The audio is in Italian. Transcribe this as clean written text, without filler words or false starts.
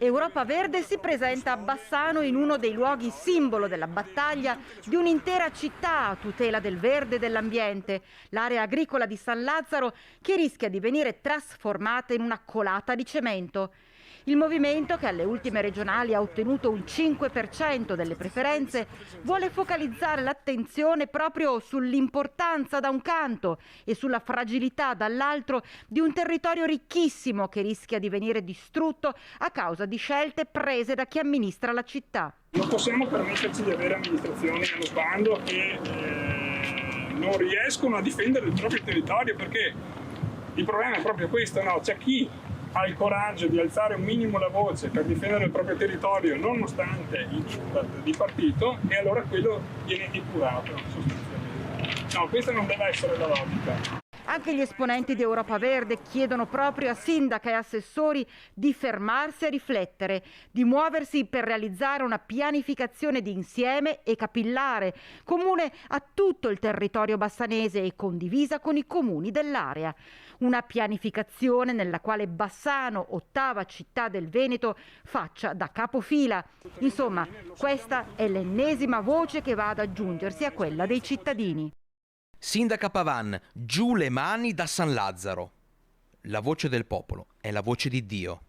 Europa Verde si presenta a Bassano in uno dei luoghi simbolo della battaglia di un'intera città a tutela del verde e dell'ambiente, l'area agricola di San Lazzaro, che rischia di venire trasformata in una colata di cemento. Il movimento, che alle ultime regionali ha ottenuto un 5% delle preferenze, vuole focalizzare l'attenzione proprio sull'importanza da un canto e sulla fragilità dall'altro di un territorio ricchissimo che rischia di venire distrutto a causa di scelte prese da chi amministra la città. Non possiamo permetterci di avere amministrazioni nello sbando che non riescono a difendere il proprio territorio, perché il problema è proprio questo, no? C'è chi ha il coraggio di alzare un minimo la voce per difendere il proprio territorio nonostante i diktat di partito, e allora quello viene epurato sostanzialmente. No, questa non deve essere la logica. Anche gli esponenti di Europa Verde chiedono proprio a sindaca e assessori di fermarsi a riflettere, di muoversi per realizzare una pianificazione d'insieme e capillare, comune a tutto il territorio bassanese e condivisa con i comuni dell'area. Una pianificazione nella quale Bassano, ottava città del Veneto, faccia da capofila. Insomma, questa è l'ennesima voce che va ad aggiungersi a quella dei cittadini. Sindaca Pavan, giù le mani da San Lazzaro. La voce del popolo è la voce di Dio.